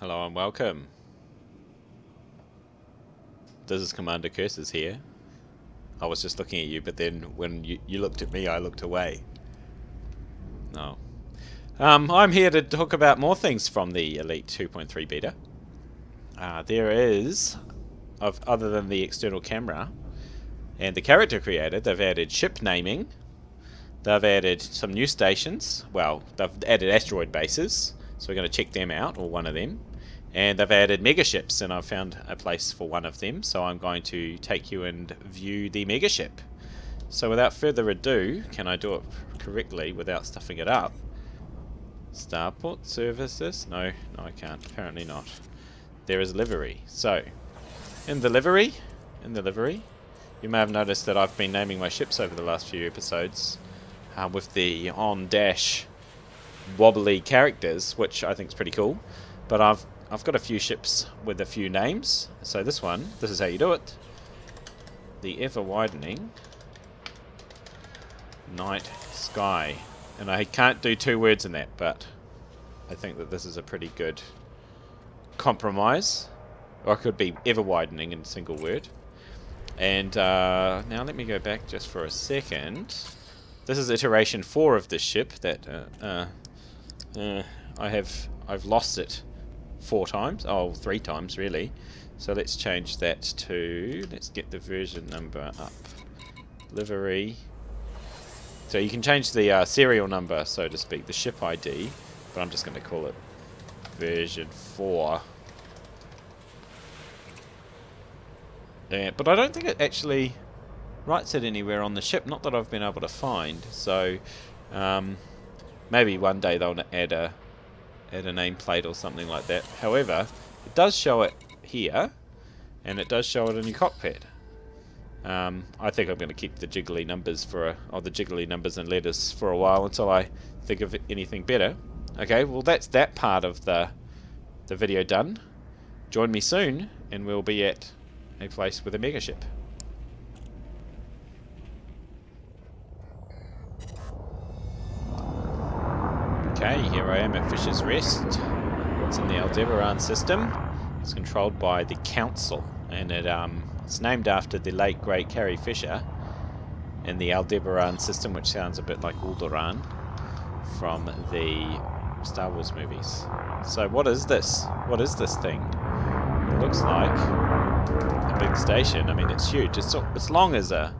Hello and welcome. This is Commander Curses here. I was just looking at you, but then when you looked at me, I looked away. No. I'm here to talk about more things from the Elite 2.3 beta. There is, other than the external camera and the character creator, they've added ship naming. They've added some new stations. Well, they've added asteroid bases, so we're going to check them out, or one of them. And they've added megaships, and I've found a place for one of them, so I'm going to take you and view the megaship. So without further ado, can I do it correctly without stuffing it up? Starport services? No, I can't. Apparently not. There is livery. So, in the livery, you may have noticed that I've been naming my ships over the last few episodes with the on-dash wobbly characters, which I think is pretty cool. But I've got a few ships with a few names. So this is how you do it. The ever-widening night sky. And I can't do two words in that, but I think that this is a pretty good compromise. Or it could be ever-widening in a single word. And now let me go back just for a second. This is iteration 4 of this ship that I've lost it 4 times. Oh, 3 times really. So let's change that to, let's get the version number up. Livery. So you can change the serial number, so to speak, the ship ID, but I'm just going to call it version 4. But I don't think it actually writes it anywhere on the ship, not that I've been able to find. So maybe one day they'll add a nameplate or something like that. However, it does show it here, and it does show it in your cockpit. I think I'm going to keep the jiggly numbers the jiggly numbers and letters for a while until I think of anything better. Okay, well that's that part of the video done. Join me soon, and we'll be at a place with a megaship. Okay, here I am at Fisher's Rest. It's in the Aldebaran system. It's controlled by the Council, and it's named after the late great Carrie Fisher in the Aldebaran system, which sounds a bit like Aldebaran from the Star Wars movies. So what is this? What is this thing? It looks like a big station. I mean, it's huge. It's as long as a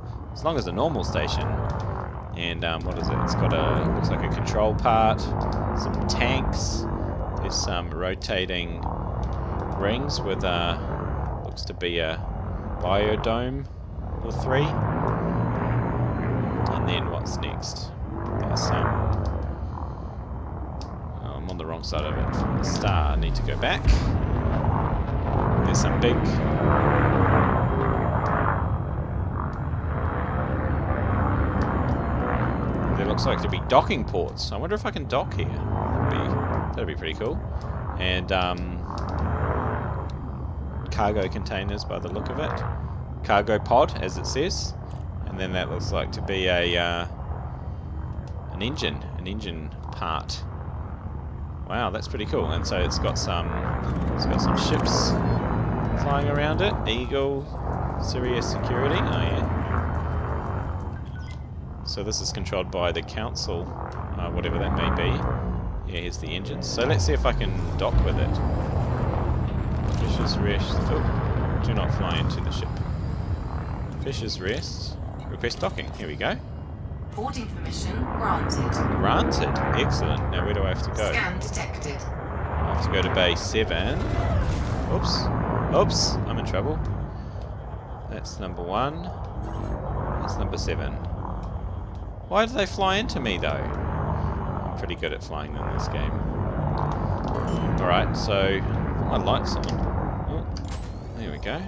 normal station. And what is it? It's got looks like a control part, some tanks. There's some rotating rings with looks to be a biodome or 3. And then what's next? There's some. Oh, I'm on the wrong side of it. From the star, I need to go back. There's some big. There looks like to be docking ports. I wonder if I can dock here. That'd be pretty cool. And cargo containers by the look of it. Cargo pod, as it says. And then that looks like to be an engine part. Wow, that's pretty cool. And so it's got some ships flying around it. Eagle, Sirius Security. Oh yeah. So this is controlled by the Council, whatever that may be. Yeah, here's the engines. So let's see if I can dock with it. Fisher's Rest. Oh, do not fly into the ship. Fisher's Rest. Request docking. Here we go. Boarding permission granted. Granted. Excellent. Now where do I have to go? Scan detected. I have to go to Bay 7. Oops. I'm in trouble. That's number 1. That's number 7. Why do they fly into me though? I'm pretty good at flying in this game. Alright, so put my lights on. Oh, there we go.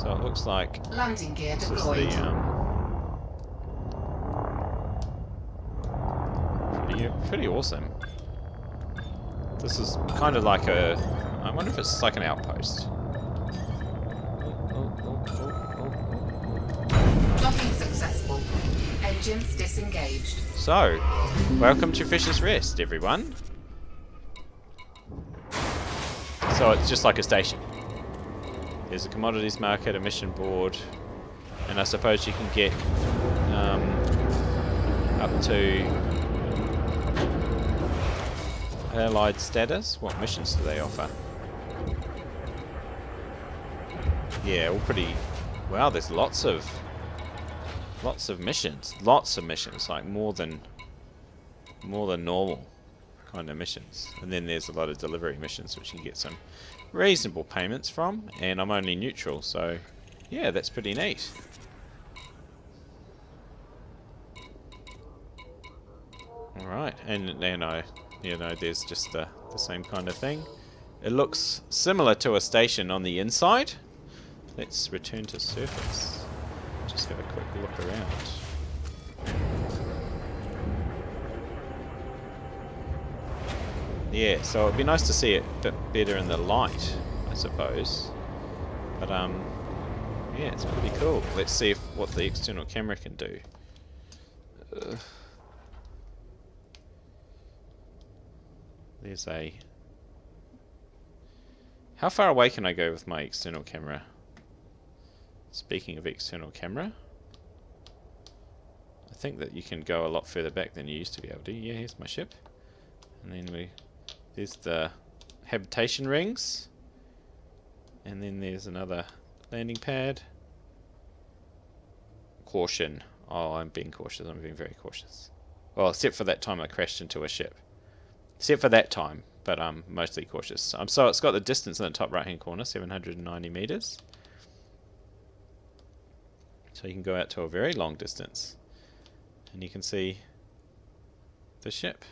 So it looks like landing gear this deployed. is the pretty awesome. This is kind of like I wonder if it's like an outpost. Docking successful. Engines disengaged. So, welcome to Fisher's Rest, everyone. So it's just like a station. There's a commodities market, a mission board, and I suppose you can get up to allied status. What missions do they offer? Yeah, all pretty. Wow, there's lots of missions. Lots of missions, like more than normal kind of missions. And then there's a lot of delivery missions which you can get some reasonable payments from, and I'm only neutral, so yeah, that's pretty neat. Alright, and then there's just the same kind of thing. It looks similar to a station on the inside. Let's return to surface. Just have a quick look around. Yeah, so it'd be nice to see it a bit better in the light, I suppose. But yeah, it's pretty cool. Let's see what the external camera can do. There's a... How far away can I go with my external camera? Speaking of external camera, I think that you can go a lot further back than you used to be able to. Yeah, here's my ship. And then there's the habitation rings. And then there's another landing pad. Caution. Oh, I'm being cautious. I'm being very cautious. Well, except for that time I crashed into a ship. Except for that time, but I'm mostly cautious. So it's got the distance in the top right hand corner, 790 meters. So you can go out to a very long distance. And you can see the ship.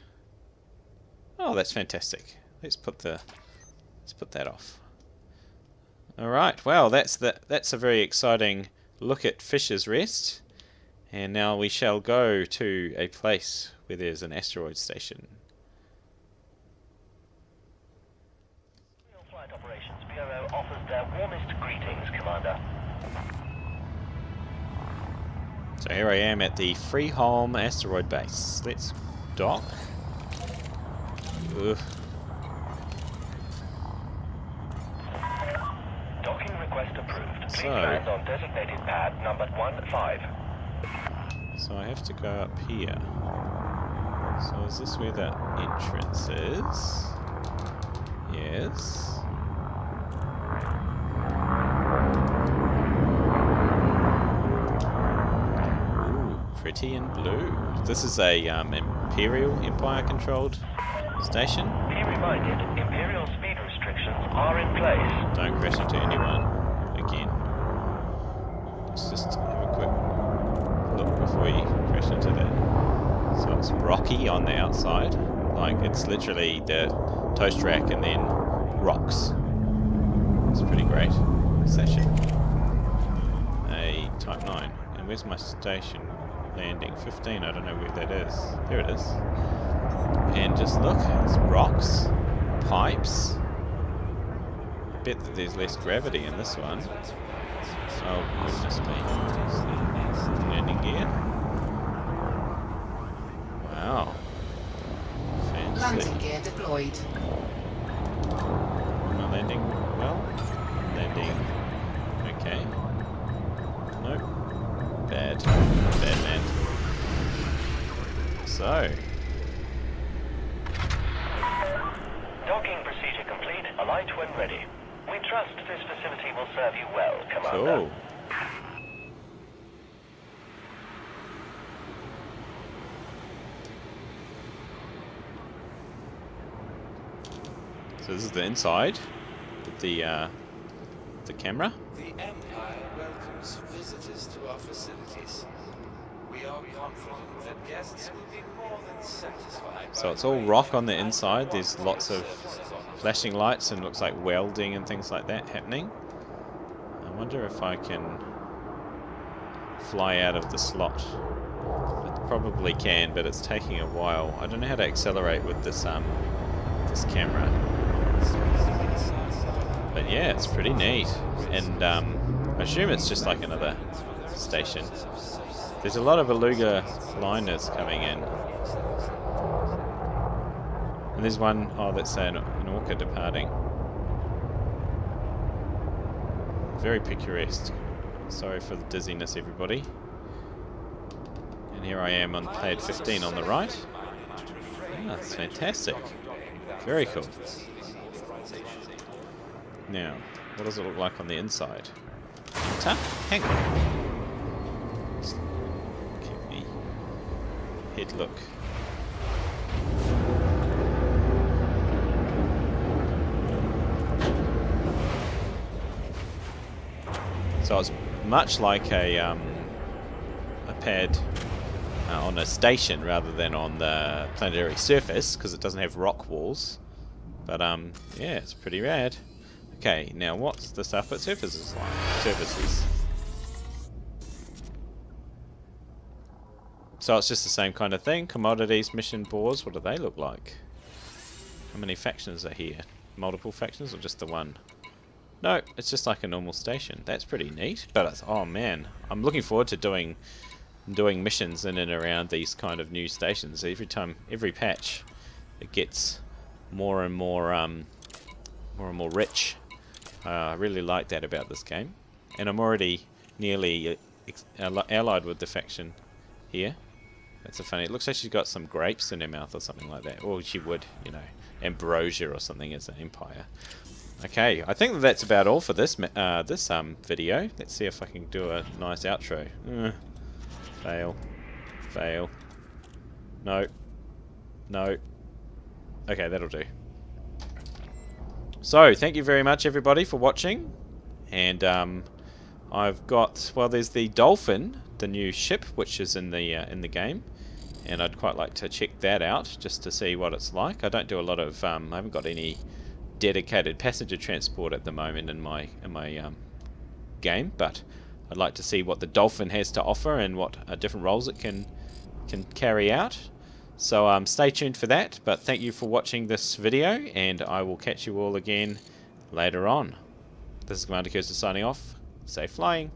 Oh, that's fantastic. Let's put that off. Alright, well that's a very exciting look at Fisher's Rest. And now we shall go to a place where there's an asteroid station. Flight Operations Bureau offers their warmest greetings, Commander. So here I am at the Freeholm asteroid base. Let's dock. Ugh. Docking request approved. Please So- land on designated pad number 15. So I have to go up here. So is this where the entrance is? Yes. Ooh, pretty and blue. This is a Imperial Empire controlled station. Be reminded, Imperial speed restrictions are in place. Don't crash into anyone again. Let's just have a quick look before you crash into that. So it's rocky on the outside. Like it's literally the toast rack and then rocks. It's pretty great. Station. A Type 9. And where's my station landing? 15, I don't know where that is. There it is. And just look, it's rocks, pipes. I bet that there's less gravity in this one. Oh, goodness me. Landing gear. Wow. Fancy. Landing gear deployed. Am I landing well? Landing. Okay. Nope. Bad. Bad man. So. Docking procedure complete. Alight when ready. We trust this facility will serve you well, Commander. Cool. So this is the inside with the camera. The Empire welcomes visitors to our facilities. We are confident that guests will be more than satisfied. So it's all rock on the inside. There's lots of flashing lights and looks like welding and things like that happening. I wonder if I can fly out of the slot. I probably can, but it's taking a while. I don't know how to accelerate with this this camera. But yeah, it's pretty neat. And I assume it's just like another station. There's a lot of Beluga liners coming in. And there's one, oh, that's an orca departing. very picturesque. Sorry for the dizziness, everybody. And here I am on pad 15 on the right. Ah, that's fantastic. Very cool. Now, what does it look like on the inside? Hang on. Just keep me head look. So it's much like a pad on a station rather than on the planetary surface, because it doesn't have rock walls. But yeah, it's pretty rad. Okay, now what's the stuff at surfaces like? Surfaces. So it's just the same kind of thing. Commodities, mission boards. What do they look like? How many factions are here? Multiple factions or just the one? No, it's just like a normal station. That's pretty neat. But it's, oh man, I'm looking forward to doing missions in and around these kind of new stations. Every patch, it gets more and more rich. I really like that about this game, and I'm already nearly allied with the faction here. That's a funny. It looks like she's got some grapes in her mouth or something like that. Or she would, you know, ambrosia or something as an empire. Okay, I think that's about all for this video. Let's see if I can do a nice outro. Fail. Fail. No. No. Okay, that'll do. So, thank you very much everybody for watching. And I've got, well, there's the Dolphin, the new ship, which is in the game. And I'd quite like to check that out, just to see what it's like. I don't do a lot of, I haven't got any dedicated passenger transport at the moment in my game, but I'd like to see what the Dolphin has to offer and what different roles it can carry out. So stay tuned for that, but thank you for watching this video, and I will catch you all again later on. This is Commander Cursor signing off. Safe flying.